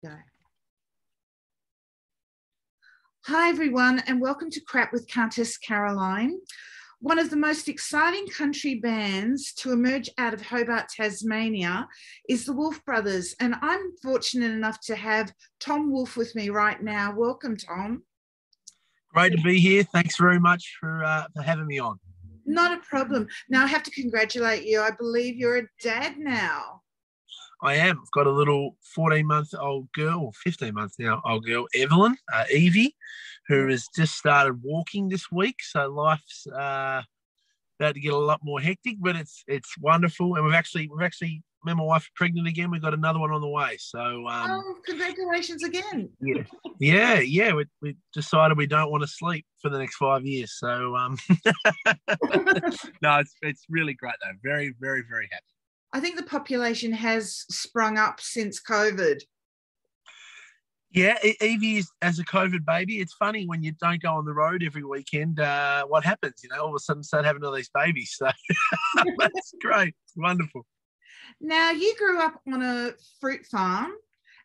Go. Hi, everyone, and welcome to Crap with Countess Caroline. One of the most exciting country bands to emerge out of Hobart, Tasmania is the Wolfe Brothers, and I'm fortunate enough to have Tom Wolfe with me right now. Welcome, Tom. Great to be here. Thanks very much for having me on. Not a problem. Now, I have to congratulate you. I believe you're a dad now. I am. I've got a little 14-month-old girl, or 15-month now old girl, Evelyn, Evie, who has just started walking this week. So life's about to get a lot more hectic, but it's wonderful. And we've actually, me and my wife are pregnant again. We've got another one on the way. So congratulations again. Yeah. We decided we don't want to sleep for the next 5 years. So no, it's really great though. Very, very, very happy. I think the population has sprung up since COVID. Yeah, Evie is as a COVID baby. It's funny when you don't go on the road every weekend, what happens? You know, all of a sudden start having all these babies. So that's great. It's wonderful. Now, you grew up on a fruit farm,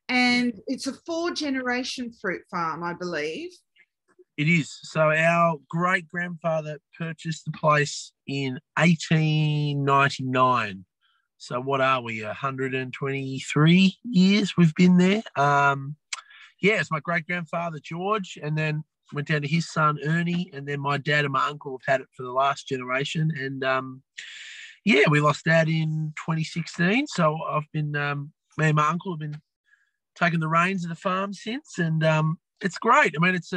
and it's a 4-generation fruit farm, I believe. It is. So our great-grandfather purchased the place in 1899. So what are we, 123 years we've been there? It's my great-grandfather, George, and then went down to his son, Ernie, and then my dad and my uncle have had it for the last generation. And, we lost Dad in 2016. So I've been, me and my uncle have been taking the reins of the farm since, and it's great. I mean, it's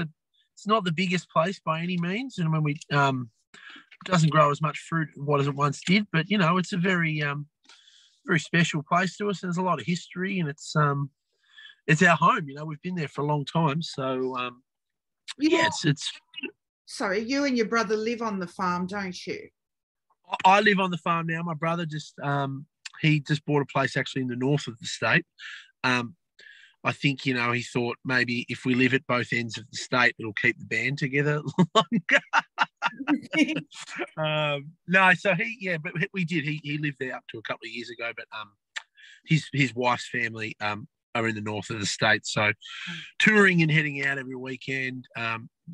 not the biggest place by any means, and when we doesn't grow as much fruit as it once did, but, you know, it's a very special place to us. There's a lot of history, and it's our home. You know, we've been there for a long time. So, it's. Sorry, you and your brother live on the farm, don't you? I live on the farm now. My brother he just bought a place actually in the north of the state. I think, you know, he thought maybe if we live at both ends of the state, it'll keep the band together longer. But we did. He lived there up to a couple of years ago, but his wife's family are in the north of the state, so touring and heading out every weekend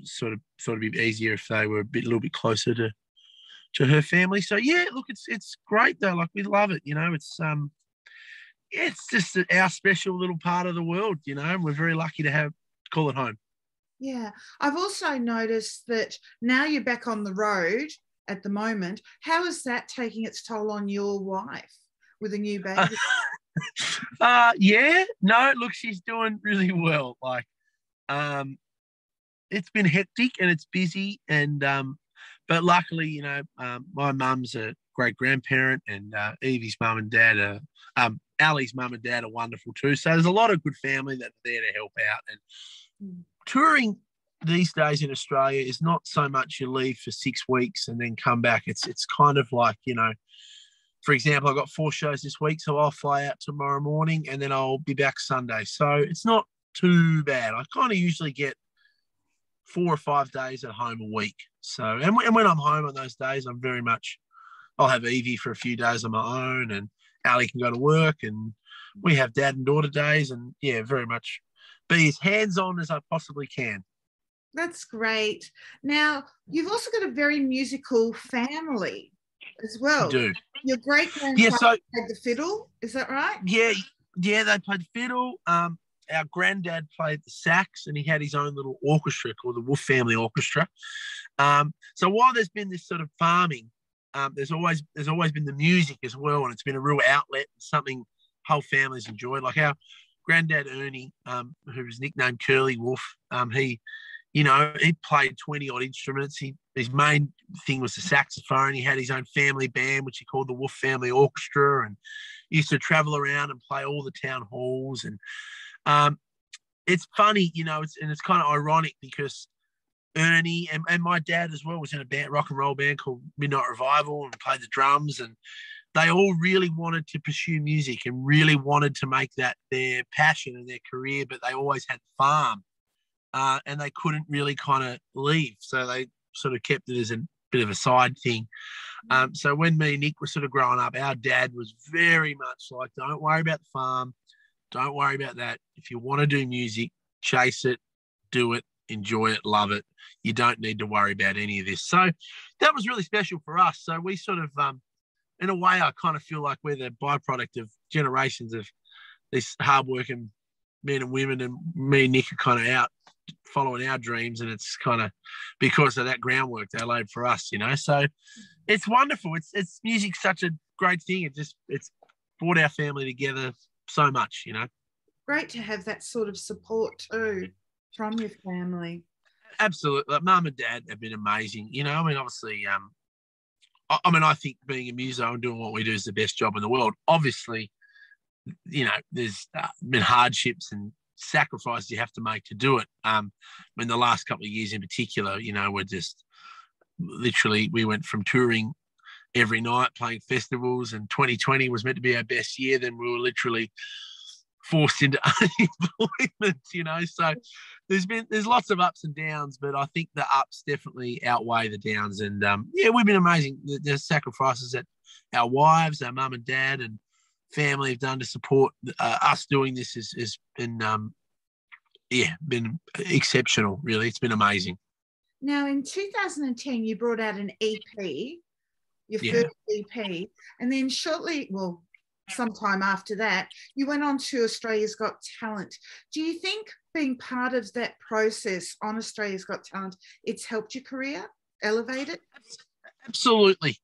sort of thought it'd be easier if they were a little bit closer to her family. So yeah, look, it's great though. Like, we love it. You know, it's just our special little part of the world. You know, and we're very lucky to call it home. Yeah. I've also noticed that now you're back on the road at the moment. How is that taking its toll on your wife with a new baby? Look, she's doing really well. Like, it's been hectic and it's busy, and but luckily, you know, my mum's a great grandparent, and Evie's mum and dad Ali's mum and dad are wonderful too. So there's a lot of good family that are there to help out. And touring these days in Australia is not so much you leave for 6 weeks and then come back. It's kind of like, you know, for example, I've got 4 shows this week, so I'll fly out tomorrow morning and then I'll be back Sunday. So it's not too bad. I kind of usually get 4 or 5 days at home a week. So, and when I'm home on those days, I'll have Evie for a few days on my own, and Ali can go to work, and we have dad and daughter days, and very much be as hands-on as I possibly can. That's great. Now, you've also got a very musical family as well. I do. Your great-grandfather played the fiddle, is that right? Yeah, they played fiddle. Our granddad played the sax, and he had his own little orchestra called the Wolfe Family Orchestra. So while there's been this sort of farming, there's always been the music as well, and it's been a real outlet, something whole families enjoyed. Like our granddad Ernie, who was nicknamed Curly Wolfe, he played 20 odd instruments. His main thing was the saxophone. He had his own family band, which he called the Wolfe Family Orchestra, and he used to travel around and play all the town halls. And it's funny, you know, it's kind of ironic because Ernie and my dad as well was in a rock and roll band called Midnight Revival and played the drums, and they all really wanted to pursue music and really wanted to make that their passion and their career, but they always had the farm, and they couldn't really kind of leave, so they sort of kept it as a bit of a side thing. So when me and Nick were sort of growing up, our dad was very much like, don't worry about the farm, Don't worry about that. If you want to do music, chase it, do it, enjoy it, love it. You don't need to worry about any of this. So that was really special for us. So we sort of, in a way, I kind of feel like we're the byproduct of generations of these hardworking men and women, and me and Nick are kind of out following our dreams, and it's kind of because of that groundwork they laid for us, you know. So it's wonderful. It's music's such a great thing. It's brought our family together so much, you know. Great to have that sort of support too from your family. Absolutely. Like, Mum and Dad have been amazing. You know, I mean, obviously, I think being a muso and doing what we do is the best job in the world. Obviously, you know, there's been hardships and sacrifices you have to make to do it. I mean, the last couple of years in particular, you know, we're just literally, we went from touring every night, playing festivals, and 2020 was meant to be our best year. Then we were literally forced into unemployment, you know. So there's lots of ups and downs, but I think the ups definitely outweigh the downs. And yeah, we've been amazing. The sacrifices that our wives, our mum and dad and family have done to support us doing this has been been exceptional, really. It's been amazing. Now in 2010 you brought out an EP, your first EP, and then sometime after that, you went on to Australia's Got Talent. Do you think being part of that process on Australia's Got Talent, it's helped your career, elevate it? Absolutely.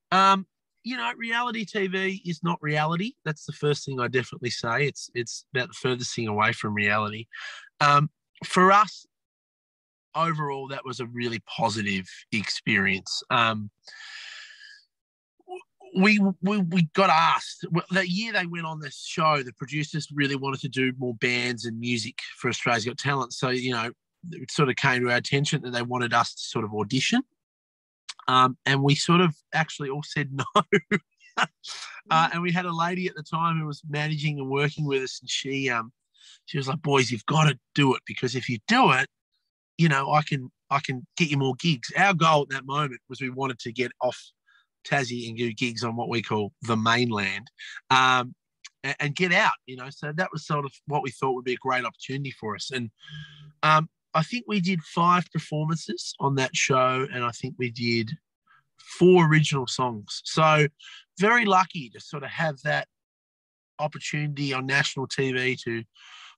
You know, reality TV is not reality. That's the first thing I definitely say. It's about the furthest thing away from reality. For us, overall, that was a really positive experience. We got asked that year they went on this show. The producers really wanted to do more bands and music for Australia's Got Talent. So, you know, it sort of came to our attention that they wanted us to sort of audition. And we sort of actually all said no. And we had a lady at the time who was managing and working with us, and she was like, "Boys, you've got to do it, because if you do it, you know, I can get you more gigs." Our goal at that moment was we wanted to get off Tassie and do gigs on what we call the mainland, and get out, you know. So that was sort of what we thought would be a great opportunity for us. And I think we did 5 performances on that show, and I think we did 4 original songs. So very lucky to sort of have that opportunity on national TV to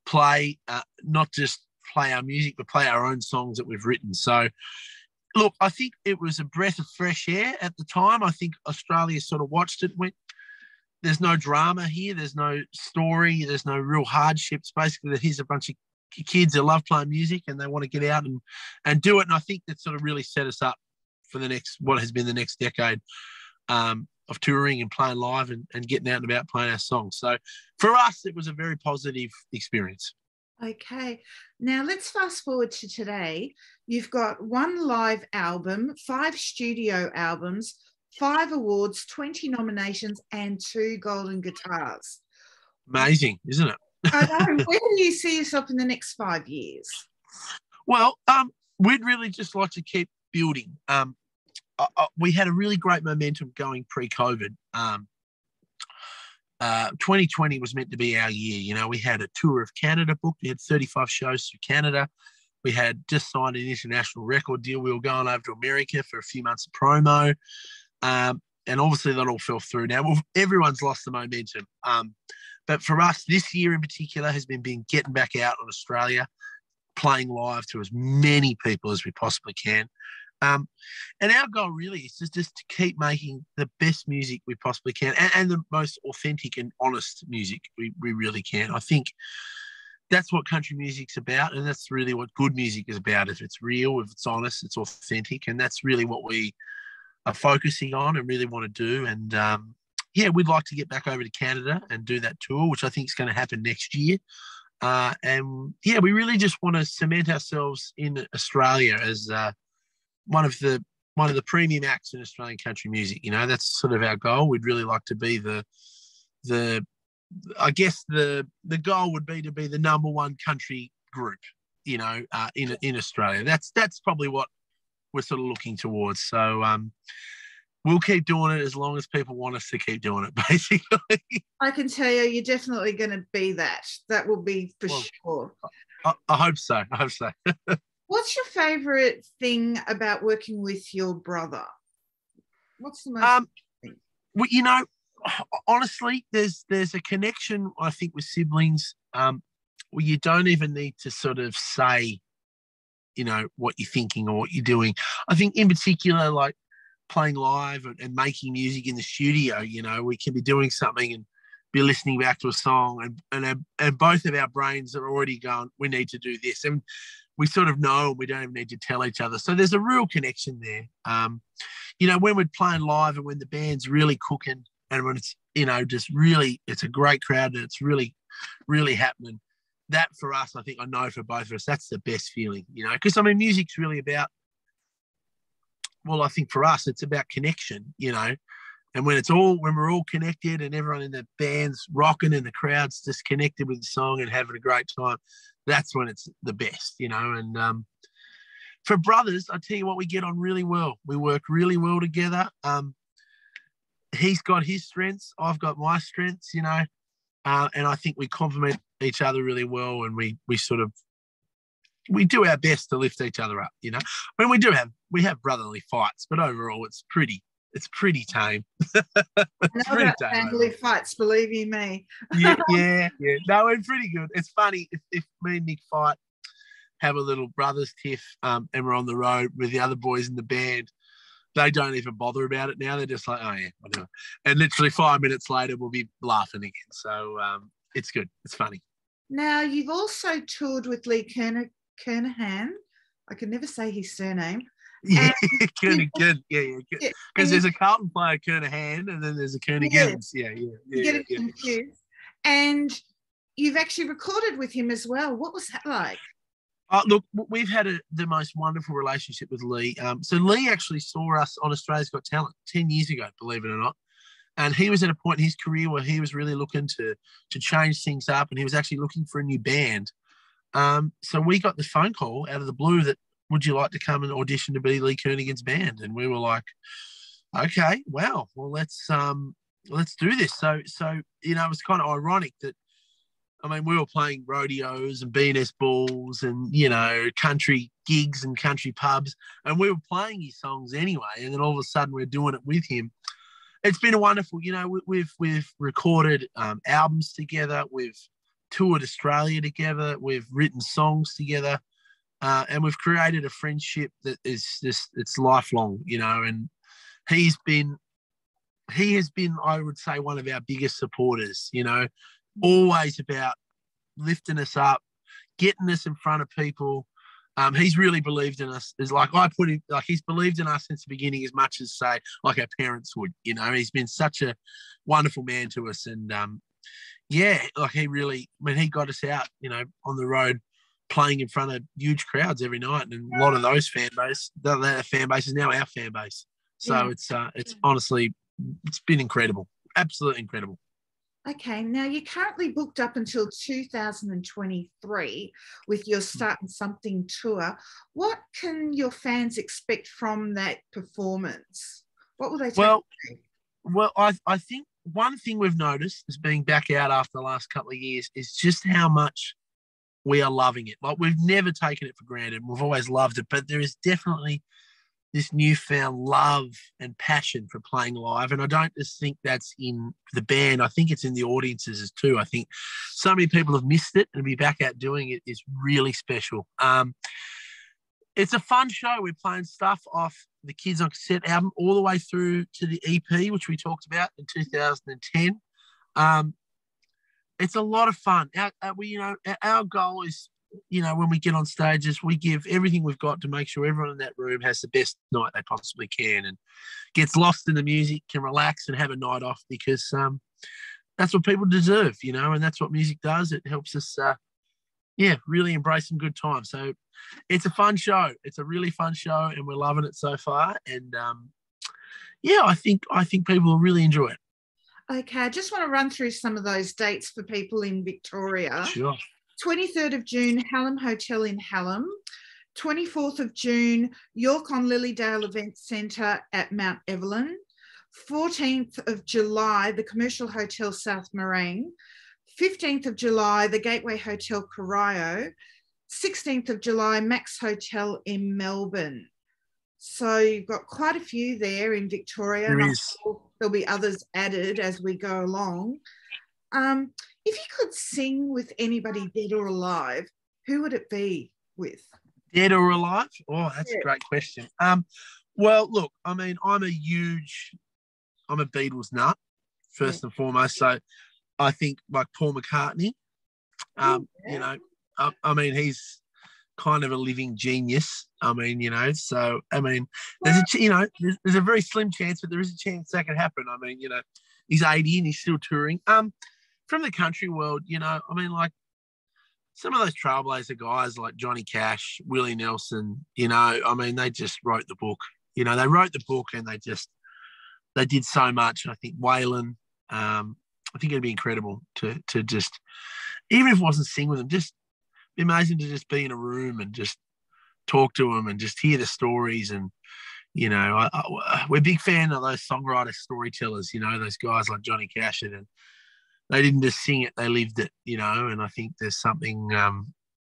play, not just play our music, but play our own songs that we've written. So look, I think it was a breath of fresh air at the time. I think Australia sort of watched it and went, there's no drama here, there's no story, there's no real hardships. Basically, here's a bunch of kids that love playing music and they want to get out and do it. And I think that sort of really set us up for what has been the next decade of touring and playing live and getting out and about playing our songs. So for us, it was a very positive experience. Okay, now let's fast forward to today. You've got 1 live album, 5 studio albums, 5 awards, 20 nominations, and 2 golden guitars. Amazing, isn't it? I know. Where do you see yourself in the next 5 years? Well, we'd really just like to keep building. We had a really great momentum going pre-COVID. 2020 was meant to be our year. You know, we had a tour of Canada booked. We had 35 shows through Canada. We had just signed an international record deal. We were going over to America for a few months of promo. And obviously that all fell through. Now, everyone's lost the momentum. But for us, this year in particular has been getting back out on Australia, playing live to as many people as we possibly can. And our goal really is just to keep making the best music we possibly can, and the most authentic and honest music we really can. I think that's what country music's about, and that's really what good music is about. If it's real, if it's honest, it's authentic, and that's really what we are focusing on and really want to do. And we'd like to get back over to Canada and do that tour, which I think is going to happen next year. We really just want to cement ourselves in Australia as one of the premium acts in Australian country music. You know, that's sort of our goal. We'd really like to be the goal would be to be the number 1 country group, you know, in Australia. That's probably what we're sort of looking towards. So we'll keep doing it as long as people want us to keep doing it, basically. I can tell you, you're definitely going to be that. That will be for sure. I hope so. I hope so. What's your favourite thing about working with your brother? What's the most thing? Well, you know, honestly, there's a connection, I think, with siblings where you don't even need to sort of say, you know, what you're thinking or what you're doing. I think in particular, like playing live and making music in the studio, you know, we can be doing something and be listening back to a song and both of our brains are already going, we need to do this. And we sort of know we don't even need to tell each other. So there's a real connection there. You know, when we're playing live and when the band's really cooking and when it's, you know, just really, it's a great crowd and it's really, really happening. That for us, I think I know for both of us, that's the best feeling, you know, because I mean, music's really about, well, I think for us, it's about connection, you know, and when we're all connected and everyone in the band's rocking and the crowd's just connected with the song and having a great time, that's when it's the best, you know. And for brothers, I tell you what, we get on really well. We work really well together. He's got his strengths, I've got my strengths, you know, and I think we complement each other really well, and we do our best to lift each other up, you know. I mean, we have brotherly fights, but overall it's pretty tame. It's pretty tame. Family fights, believe you me. yeah. No, we're pretty good. It's funny if me and Nick fight, have a little brothers tiff, and we're on the road with the other boys in the band. They don't even bother about it now. They're just like, oh yeah, whatever. And literally 5 minutes later, we'll be laughing again. So it's good. It's funny. Now, you've also toured with Lee Kernahan. I can never say his surname. Yeah, Kernahan. Yeah. Because there's a Carlton player, Kernahan, and then there's a Kernahan. Yeah. You get it confused. And you've actually recorded with him as well. What was that like? Look, we've had the most wonderful relationship with Lee. So Lee actually saw us on Australia's Got Talent 10 years ago, believe it or not. And he was at a point in his career where he was really looking to change things up, and he was actually looking for a new band. So we got the phone call out of the blue that, would you like to come and audition to be Lee Kernaghan's band? And we were like, okay, wow, well, let's do this. So you know, it was kind of ironic that, I mean, we were playing rodeos and B&S balls and, you know, country gigs and country pubs, and we were playing his songs anyway. And then all of a sudden we're doing it with him. It's been a wonderful, you know, we've recorded albums together. We've toured Australia together. We've written songs together. And we've created a friendship that is just, it's lifelong, you know, and he has been, I would say, one of our biggest supporters, you know, always about lifting us up, getting us in front of people. He's really believed in us. Is like he's believed in us since the beginning as much as, say, like our parents would. You know, he's been such a wonderful man to us, and like he really, when he got us out, you know, on the road, playing in front of huge crowds every night, and a lot of those fan base is now our fan base. So it's honestly, it's been incredible, absolutely incredible. Okay, now you're currently booked up until 2023 with your Startin Something tour. What can your fans expect from that performance? What will they take away? Well, I think one thing we've noticed is being back out after the last couple of years is just how much we are loving it. Like, we've never taken it for granted. We've always loved it, but there is definitely this newfound love and passion for playing live. And I don't just think that's in the band. I think it's in the audiences too. I think so many people have missed it, and to be back out doing it is really special. It's a fun show. We're playing stuff off the Kids on Cassette album all the way through to the EP, which we talked about in 2010. It's a lot of fun. Our goal is, you know, when we get on stages, we give everything we've got to make sure everyone in that room has the best night they possibly can and gets lost in the music, can relax and have a night off, because that's what people deserve, you know, and that's what music does. It helps us, really embrace some good times. So it's a fun show. It's a really fun show, and we're loving it so far. And I think people will really enjoy it. Okay, I just want to run through some of those dates for people in Victoria. Sure. 23rd of June, Hallam Hotel in Hallam. 24th of June, York on Lilydale Event Centre at Mount Evelyn. 14th of July, the Commercial Hotel South Morang. 15th of July, the Gateway Hotel Corio. 16th of July, Max Hotel in Melbourne. So you've got quite a few there in Victoria. There and is. sure there'll be others added as we go along. If you could sing with anybody dead or alive, who would it be with? Dead or alive? Oh, that's a great question. Well, look, I mean, I'm a Beatles nut, first and foremost. So I think like Paul McCartney, you know, I mean, he's kind of a living genius. I mean, you know, so, I mean, there's a very slim chance, but there is a chance that could happen. I mean, you know, he's 80 and he's still touring. From the country world, you know, I mean, like some of those trailblazer guys like Johnny Cash, Willie Nelson, you know, I mean, they just wrote the book. You know, they wrote the book and they did so much. I think Waylon, I think it'd be incredible to just, even if it wasn't sing with them, just be amazing to just be in a room and just talk to them and just hear the stories. And, you know, we're a big fan of those songwriter storytellers, you know, those guys like Johnny Cash. And they didn't just sing it, they lived it, you know, and I think there's something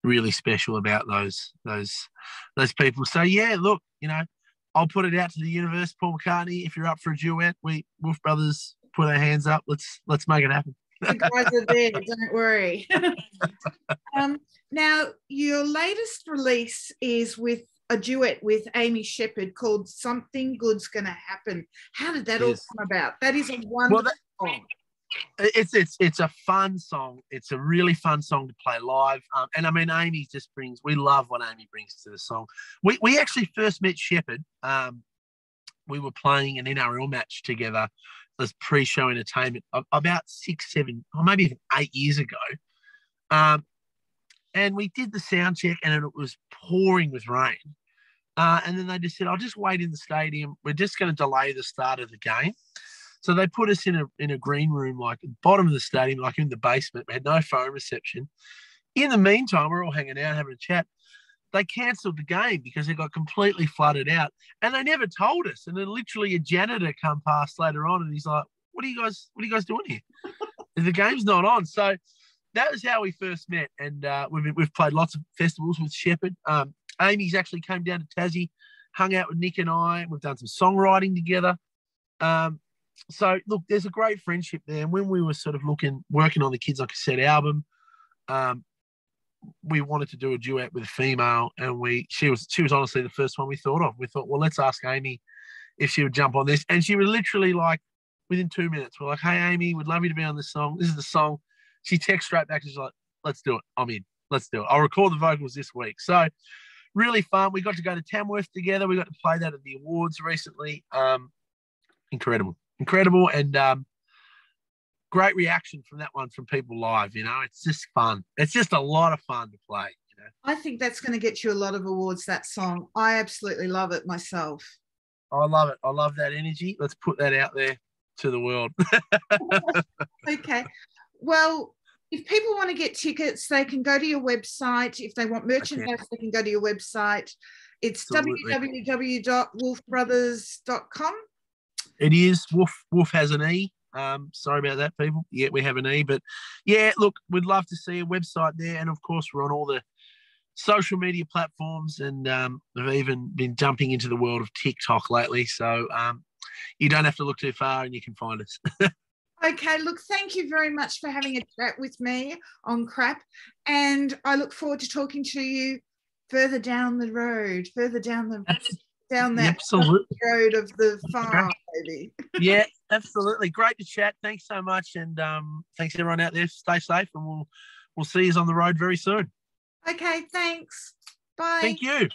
really special about those people. So, yeah, look, you know, I'll put it out to the universe, Paul McCartney, if you're up for a duet, we Wolfe Brothers put our hands up. Let's make it happen. The guys are there, don't worry. Now, your latest release is with a duet with Amy Sheppard called Something Good's Gonna Happen. How did that all come about? That is a wonderful song. It's a fun song. It's a really fun song to play live. And I mean, we love what Amy brings to the song. We actually first met Sheppard. We were playing an NRL match together as pre-show entertainment about 6, 7, or maybe even 8 years ago. And we did the sound check and it was pouring with rain. And then they just said, I'll just wait in the stadium. We're just going to delay the start of the game. So they put us in a green room, like at the bottom of the stadium, like in the basement. We had no phone reception. In the meantime, we're all hanging out, having a chat. They cancelled the game because it got completely flooded out. And they never told us. And then literally a janitor come past later on and he's like, what are you guys doing here? The game's not on. So that was how we first met. And we've played lots of festivals with Sheppard. Amy's actually came down to Tassie, hung out with Nick and I. We've done some songwriting together. So, look, there's a great friendship there. And when we were sort of working on the Kids on Cassette album, we wanted to do a duet with a female, and she was honestly the first one we thought of. We thought, well, let's ask Amy if she would jump on this. And she was literally like, within 2 minutes, we're like, hey, Amy, we'd love you to be on this song. This is the song. She texted straight back and she's like, let's do it. I'm in. Let's do it. I'll record the vocals this week. So, really fun. We got to go to Tamworth together. We got to play that at the awards recently. Incredible, and great reaction from that one from people live. You know, it's just fun. It's just a lot of fun to play. You know, I think that's going to get you a lot of awards. That song, I absolutely love it myself. I love it. I love that energy. Let's put that out there to the world. Okay, well, if people want to get tickets, they can go to your website. If they want merchandise, they can go to your website. It's www.wolfebrothers.com. It is. Wolfe has an E. Sorry about that, people. Yeah, we have an E. But, yeah, look, we'd love to see a website there. And, of course, we're on all the social media platforms, and we've even been jumping into the world of TikTok lately. So you don't have to look too far and you can find us. Okay, look, thank you very much for having a chat with me on CRAP. And I look forward to talking to you further down the road, down that road of the farm, maybe. Yeah, absolutely. Great to chat. Thanks so much. And thanks everyone out there. Stay safe, and we'll see you on the road very soon. Okay, thanks. Bye. Thank you.